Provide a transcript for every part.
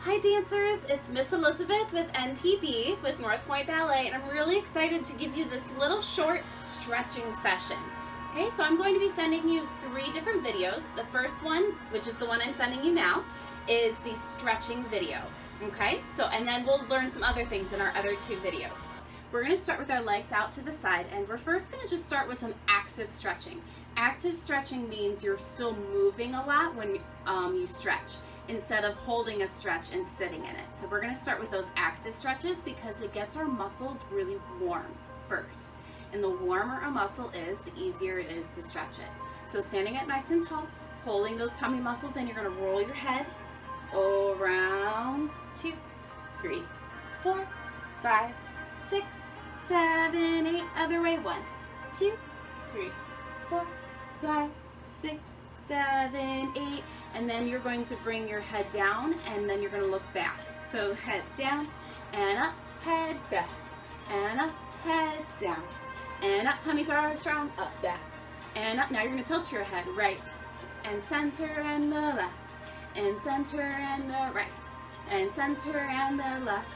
Hi dancers, it's Miss Elizabeth with NPB with North Pointe Ballet, and I'm really excited to give you this little short stretching session. Okay, so I'm going to be sending you 3 different videos. The first one, which is the one I'm sending you now, is the stretching video. Okay, so and then we'll learn some other things in our other 2 videos. We're going to start with our legs out to the side, and we're first going to just start with some active stretching. Active stretching means you're still moving a lot when you stretch, instead of holding a stretch and sitting in it. So we're going to start with those active stretches because it gets our muscles really warm first. And the warmer a muscle is, the easier it is to stretch it. So standing up nice and tall, holding those tummy muscles in, you're going to roll your head around 2, 3, 4, 5, 6, 7, 8, other way, 1, 2, 3, 4, 5, 6, 7, 8, and then you're going to bring your head down, and then you're going to look back. So head down, and up, head back, and up, head down, and up, tummies are strong, up, back, and up. Now you're going to tilt your head right, and center and the left, and center and the right, and center and the left,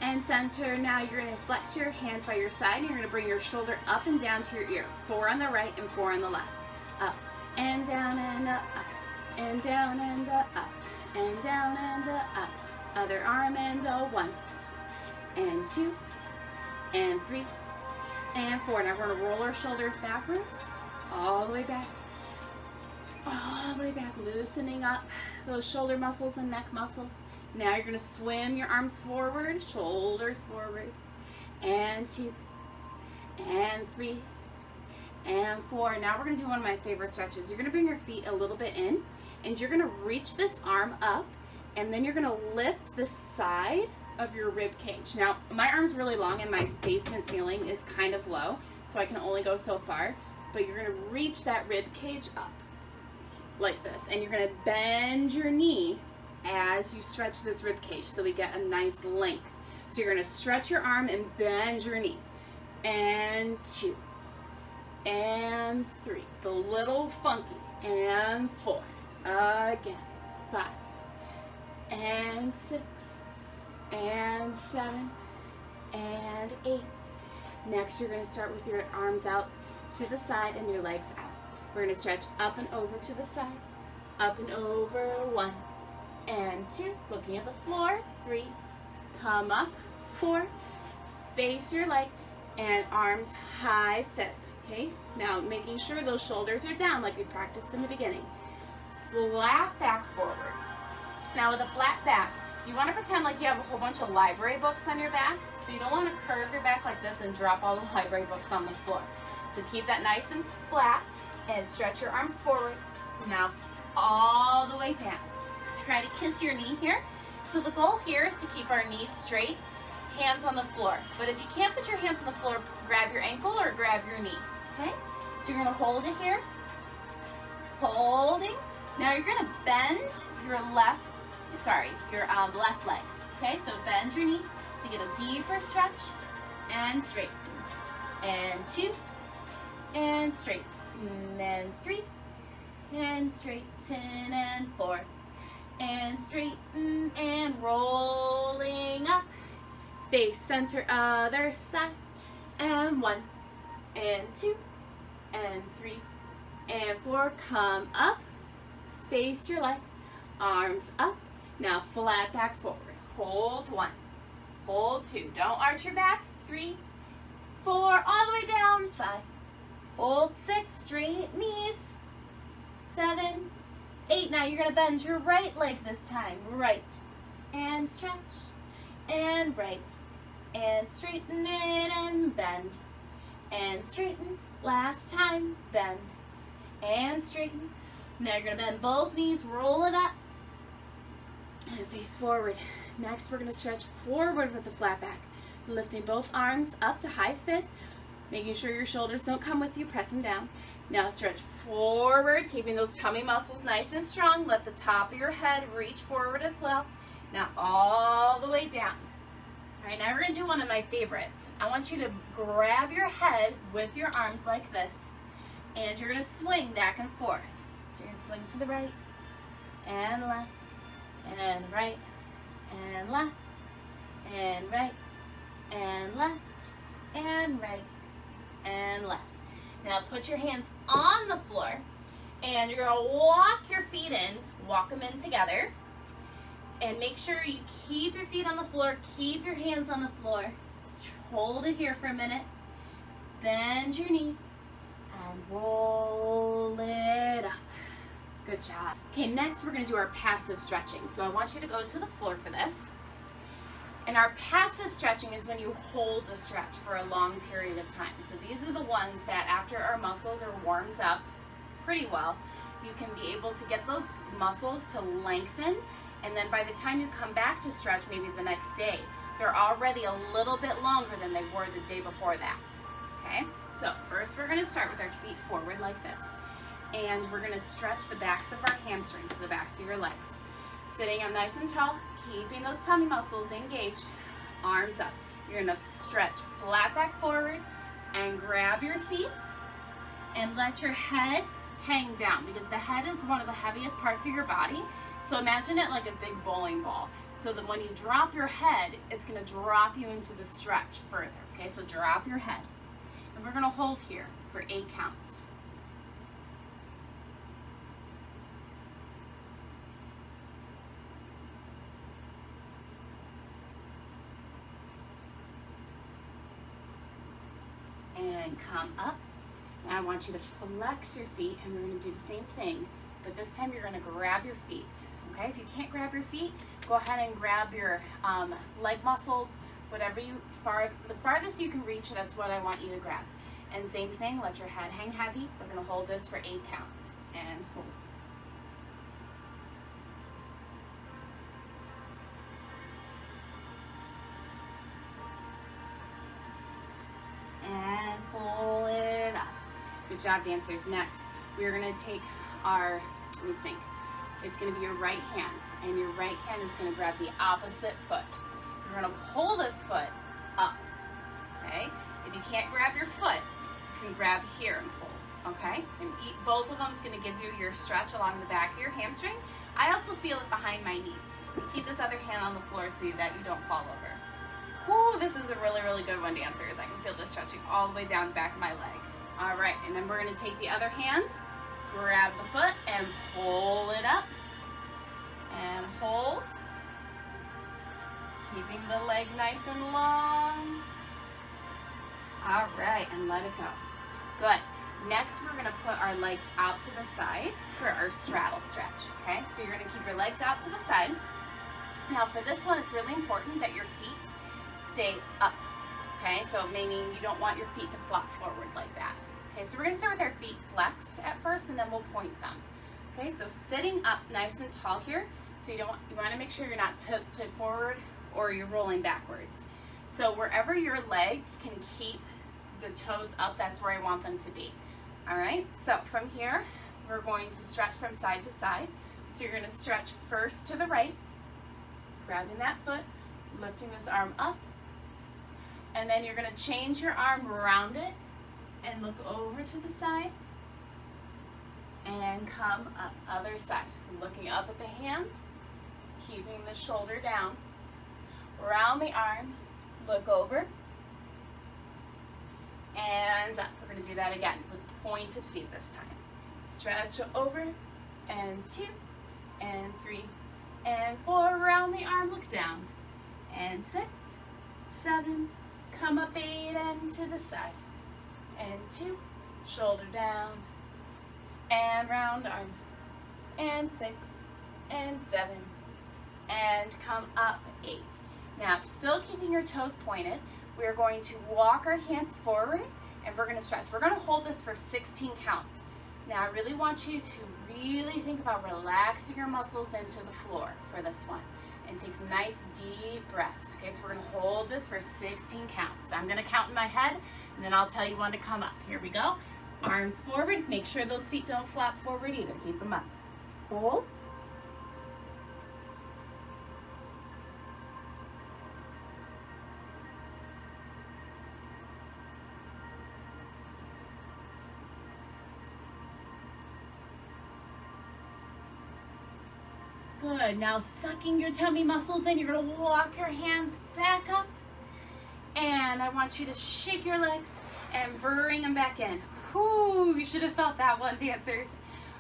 and center. Now you're going to flex your hands by your side, and you're going to bring your shoulder up and down to your ear. 4 on the right and 4 on the left. Up and down and up, and down and up, and down and up. Other arm and 1, and 2, and 3, and 4. Now we're going to roll our shoulders backwards, all the way back, loosening up those shoulder muscles and neck muscles. Now you're going to swim your arms forward, shoulders forward, and 2, and 3, and 4. Now we're going to do one of my favorite stretches. You're going to bring your feet a little bit in, and you're going to reach this arm up, and then you're going to lift the side of your rib cage. Now my arm's really long and my basement ceiling is kind of low, so I can only go so far, but you're going to reach that rib cage up like this, and you're going to bend your knee as you stretch this rib cage so we get a nice length. So you're going to stretch your arm and bend your knee. And 2, and 3. It's a little funky. And 4. Again. 5, and 6, and 7, and 8. Next, you're going to start with your arms out to the side and your legs out. We're going to stretch up and over to the side, up and over, 1, and 2, looking at the floor, 3, come up, 4, face your leg, and arms high, 5th, okay? Now making sure those shoulders are down like we practiced in the beginning. Flat back forward. Now with a flat back, you want to pretend like you have a whole bunch of library books on your back, so you don't want to curve your back like this and drop all the library books on the floor. So keep that nice and flat, and stretch your arms forward. Now all the way down. Try to kiss your knee here. So the goal here is to keep our knees straight, hands on the floor. But if you can't put your hands on the floor, grab your ankle or grab your knee. Okay? So you're going to hold it here. Holding. Now you're going to bend your left leg. Okay? So bend your knee to get a deeper stretch and straighten. And 2, and straight. And 3, and straighten, and 4, and straighten, and rolling up, face center, other side, and 1, and 2, and 3, and 4, come up, face your leg, arms up, now flat back forward, hold 1, hold 2, don't arch your back, 3, 4, all the way down, 5, hold 6, straight knees, 7, 8. Now you're going to bend your right leg this time. Right. And stretch. And right. And straighten it and bend. And straighten. Last time. Bend. And straighten. Now you're going to bend both knees. Roll it up. And face forward. Next we're going to stretch forward with the flat back. Lifting both arms up to high 5th. Making sure your shoulders don't come with you, press them down. Now stretch forward, keeping those tummy muscles nice and strong. Let the top of your head reach forward as well. Now all the way down. All right, now we're going to do one of my favorites. I want you to grab your head with your arms like this, and you're going to swing back and forth. So you're going to swing to the right, and left, and right, and left, and right, and left, and right, and left. Now put your hands on the floor, and you're gonna walk your feet in, walk them in together, and make sure you keep your feet on the floor, keep your hands on the floor. Hold it here for a minute, bend your knees, and roll it up. Good job. Okay, next we're gonna do our passive stretching. So I want you to go to the floor for this. And our passive stretching is when you hold a stretch for a long period of time. So these are the ones that after our muscles are warmed up pretty well, you can be able to get those muscles to lengthen, and then by the time you come back to stretch, maybe the next day, they're already a little bit longer than they were the day before that. Okay, so first we're gonna start with our feet forward like this. And we're gonna stretch the backs of our hamstrings, so the backs of your legs. Sitting up nice and tall, keeping those tummy muscles engaged, arms up. You're gonna stretch flat back forward and grab your feet and let your head hang down, because the head is one of the heaviest parts of your body. So imagine it like a big bowling ball, so that when you drop your head, it's gonna drop you into the stretch further. Okay, so drop your head. And we're gonna hold here for 8 counts. And come up. Now I want you to flex your feet, and we're going to do the same thing, but this time you're going to grab your feet. Okay, if you can't grab your feet, go ahead and grab your leg muscles, whatever the farthest you can reach, that's what I want you to grab. And same thing, let your head hang heavy. We're going to hold this for 8 counts, and hold. And pull it up. Good job, dancers. Next, we're gonna take our, let me think. It's gonna be your right hand, and your right hand is gonna grab the opposite foot. You're gonna pull this foot up, okay? If you can't grab your foot, you can grab here and pull, okay? And both of them is gonna give you your stretch along the back of your hamstring. I also feel it behind my knee. You keep this other hand on the floor so that you don't fall over. Whew, this is a really, really good one, dancers. I can feel this stretching all the way down the back of my leg. All right, and then we're gonna take the other hand, grab the foot, and pull it up, and hold. Keeping the leg nice and long. All right, and let it go. Good. Next, we're gonna put our legs out to the side for our straddle stretch, okay? So you're gonna keep your legs out to the side. Now for this one, it's really important that your feet stay up, okay? So it may mean you don't want your feet to flop forward like that. Okay, so we're gonna start with our feet flexed at first, and then we'll point them. Okay, so sitting up nice and tall here, so you wanna make sure you're not tilted forward or you're rolling backwards. So wherever your legs can keep the toes up, that's where I want them to be. All right, so from here, we're going to stretch from side to side. So you're gonna stretch first to the right, grabbing that foot, lifting this arm up, and then you're gonna change your arm around it and look over to the side and come up other side. Looking up at the hand, keeping the shoulder down, around the arm, look over, and up. We're gonna do that again with pointed feet this time. Stretch over, and 2, and 3, and 4, around the arm, look down, and 6, 7, come up 8, and to the side, and 2, shoulder down, and round arm, and 6, and 7, and come up 8. Now, still keeping your toes pointed, we're going to walk our hands forward, and we're gonna stretch. We're gonna hold this for 16 counts. Now, I really want you to really think about relaxing your muscles into the floor for this one, and take some nice deep breaths. Okay, so we're gonna hold this for 16 counts. I'm gonna count in my head, and then I'll tell you when to come up. Here we go. Arms forward. Make sure those feet don't flap forward either. Keep them up. Hold. Good. Now sucking your tummy muscles in, you're going to walk your hands back up. And I want you to shake your legs and bring them back in. Whoo, you should have felt that one, dancers.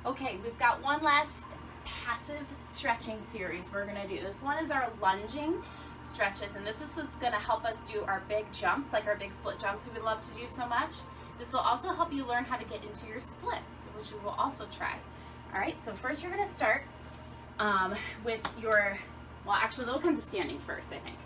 Okay, we've got one last passive stretching series we're going to do. This one is our lunging stretches, and this is going to help us do our big jumps, like our big split jumps we would love to do so much. This will also help you learn how to get into your splits, which we will also try. All right, so first you're going to start with your, well, actually they'll come to standing first, I think.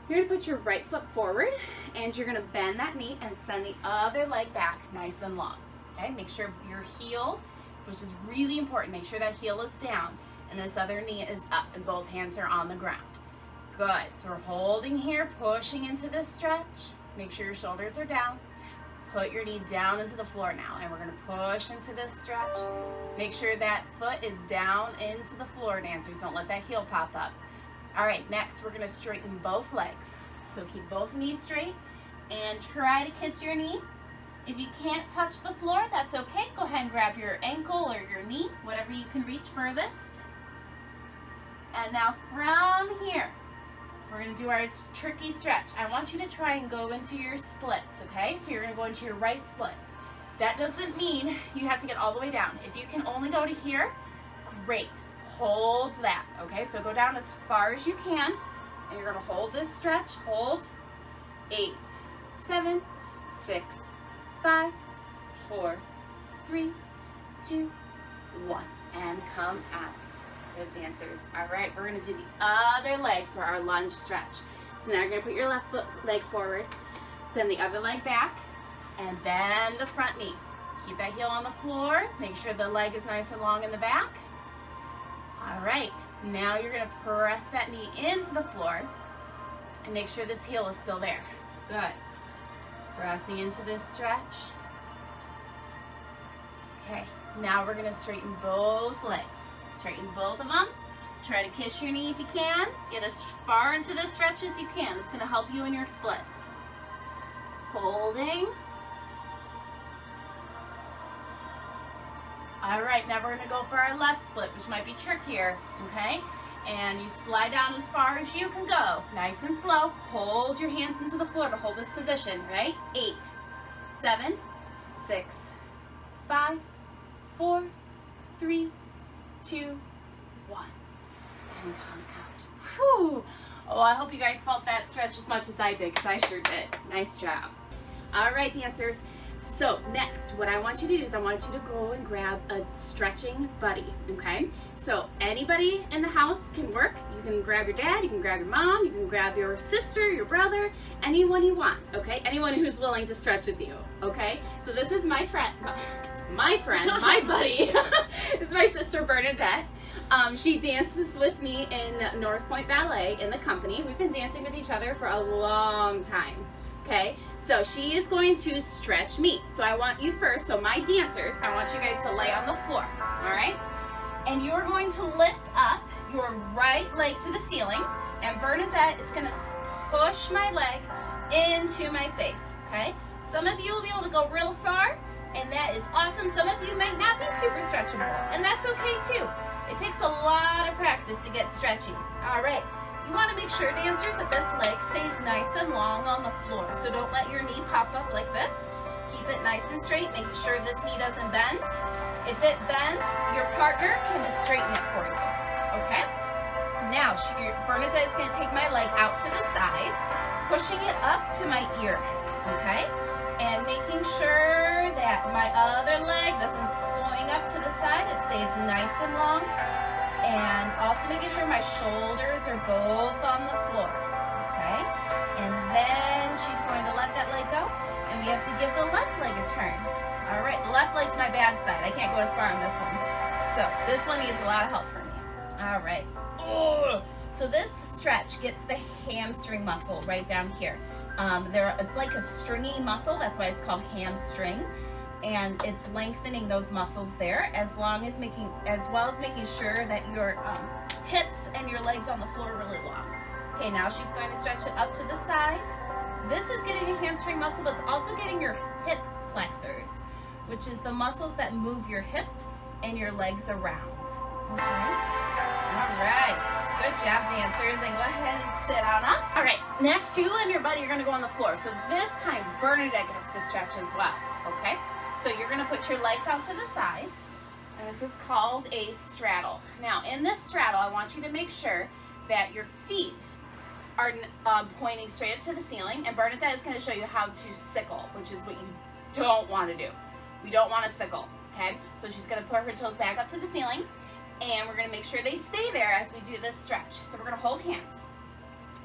You're going to put your right foot forward, and you're going to bend that knee and send the other leg back nice and long. Okay, make sure your heel, which is really important, make sure that heel is down and this other knee is up and both hands are on the ground. Good, so we're holding here, pushing into this stretch. Make sure your shoulders are down. Put your knee down into the floor now, and we're going to push into this stretch. Make sure that foot is down into the floor, dancers. Don't let that heel pop up. All right, next we're going to straighten both legs. So keep both knees straight and try to kiss your knee. If you can't touch the floor, that's okay. Go ahead and grab your ankle or your knee, whatever you can reach furthest. And now from here, we're going to do our tricky stretch. I want you to try and go into your splits, okay? So you're going to go into your right split. That doesn't mean you have to get all the way down. If you can only go to here, great. Hold that, okay? So go down as far as you can, and you're going to hold this stretch. Hold. 8, 7, 6, 5, 4, 3, 2, 1. And come out. Good, dancers. All right, we're going to do the other leg for our lunge stretch. So now you're going to put your left leg forward, send the other leg back, and bend the front knee. Keep that heel on the floor. Make sure the leg is nice and long in the back. All right, now you're going to press that knee into the floor and make sure this heel is still there. Good. Pressing into this stretch. Okay, now we're going to straighten both legs. Straighten both of them. Try to kiss your knee if you can. Get as far into the stretch as you can. It's going to help you in your splits. Holding. All right, now we're going to go for our left split, which might be trickier, okay? And you slide down as far as you can go. Nice and slow. Hold your hands into the floor to hold this position, right? 8, 7, 6, 5, 4, 3, 2, 1. And come out. Whew. Oh, I hope you guys felt that stretch as much as I did, because I sure did. Nice job. All right, dancers. So next, what I want you to do is I want you to go and grab a stretching buddy, okay? So anybody in the house can work. You can grab your dad, you can grab your mom, you can grab your sister, your brother, anyone you want, okay? Anyone who's willing to stretch with you, okay? So this is my friend, my buddy, this is my sister Bernadette. She dances with me in Pointe Ballet in the company. We've been dancing with each other for a long time. Okay, so she is going to stretch me. So I want you first, so my dancers, I want you guys to lay on the floor, all right? And you're going to lift up your right leg to the ceiling, and Bernadette is gonna push my leg into my face, okay? Some of you will be able to go real far, and that is awesome. Some of you might not be super stretchable, and that's okay too. It takes a lot of practice to get stretchy. All right. You want to make sure, dancers, that this leg stays nice and long on the floor. So don't let your knee pop up like this. Keep it nice and straight, making sure this knee doesn't bend. If it bends, your partner can straighten it for you, okay? Now, Bernadette is going to take my leg out to the side, pushing it up to my ear, okay? And making sure that my other leg doesn't swing up to the side. It stays nice and long. And also making sure my shoulders are both on the floor, okay? And then she's going to let that leg go, and we have to give the left leg a turn. All right, the left leg's my bad side. I can't go as far on this one. So this one needs a lot of help from me. All right. Oh. So this stretch gets the hamstring muscle right down here. It's like a stringy muscle, that's why it's called hamstring. And it's lengthening those muscles there, as well as making sure that your hips and your legs on the floor are really long. Okay, now she's going to stretch it up to the side. This is getting a hamstring muscle, but it's also getting your hip flexors, which is the muscles that move your hip and your legs around. Okay? All right. Good job, dancers. And go ahead and sit on up. All right. Next, you and your buddy are going to go on the floor. So this time, Bernadette gets to stretch as well. Okay? So you're going to put your legs out to the side. And this is called a straddle. Now, in this straddle, I want you to make sure that your feet are pointing straight up to the ceiling. And Bernadette is going to show you how to sickle, which is what you don't want to do. We don't want to sickle. Okay? So she's going to put her toes back up to the ceiling. And we're going to make sure they stay there as we do this stretch. So we're going to hold hands.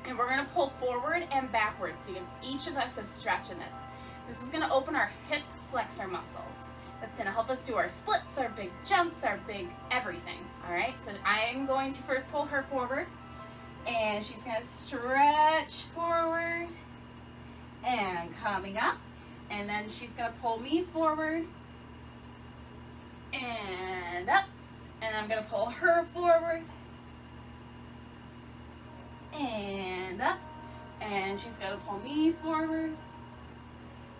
And we're going to pull forward and backwards. So each of us is stretching this. This is going to open our hip flexor muscles. That's going to help us do our splits, our big jumps, our big everything. All right, so I'm going to first pull her forward. And she's going to stretch forward and coming up. And then she's going to pull me forward and up. And I'm going to pull her forward and up. And she's going to pull me forward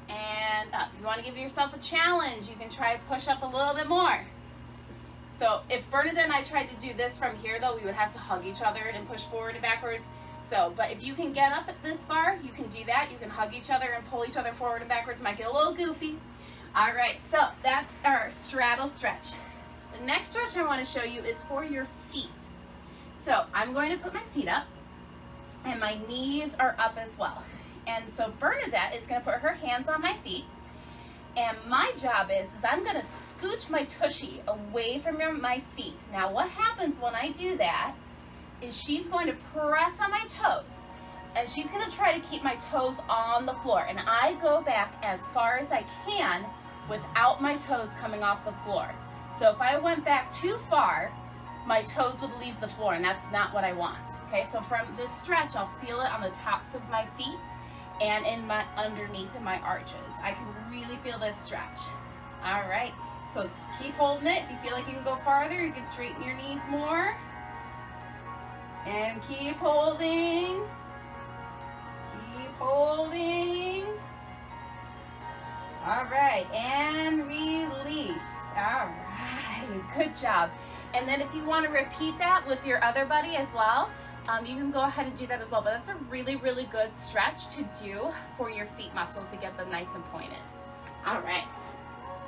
and up. If you want to give yourself a challenge, you can try to push up a little bit more. So if Bernadette and I tried to do this from here, though, we would have to hug each other and push forward and backwards. So, but if you can get up this far, you can do that. You can hug each other and pull each other forward and backwards. Might get a little goofy. All right, so that's our straddle stretch. The next stretch I want to show you is for your feet. So I'm going to put my feet up, and my knees are up as well. And so Bernadette is going to put her hands on my feet, and my job is I'm going to scooch my tushy away from my feet. Now what happens when I do that is she's going to press on my toes, and she's going to try to keep my toes on the floor, and I go back as far as I can without my toes coming off the floor. So if I went back too far, my toes would leave the floor, and that's not what I want. Okay, so from this stretch, I'll feel it on the tops of my feet and in my underneath in my arches. I can really feel this stretch. All right, so keep holding it. If you feel like you can go farther, you can straighten your knees more. And keep holding. Keep holding. All right, and release. All right. Good job. And then if you want to repeat that with your other buddy as well, you can go ahead and do that as well. But that's a really, really good stretch to do for your feet muscles to get them nice and pointed. All right.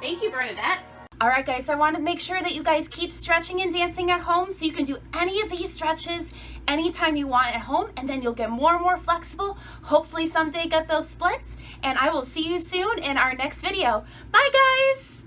Thank you, Bernadette. All right, guys, I want to make sure that you guys keep stretching and dancing at home so you can do any of these stretches anytime you want at home, and then you'll get more and more flexible. Hopefully someday get those splits, and I will see you soon in our next video. Bye, guys.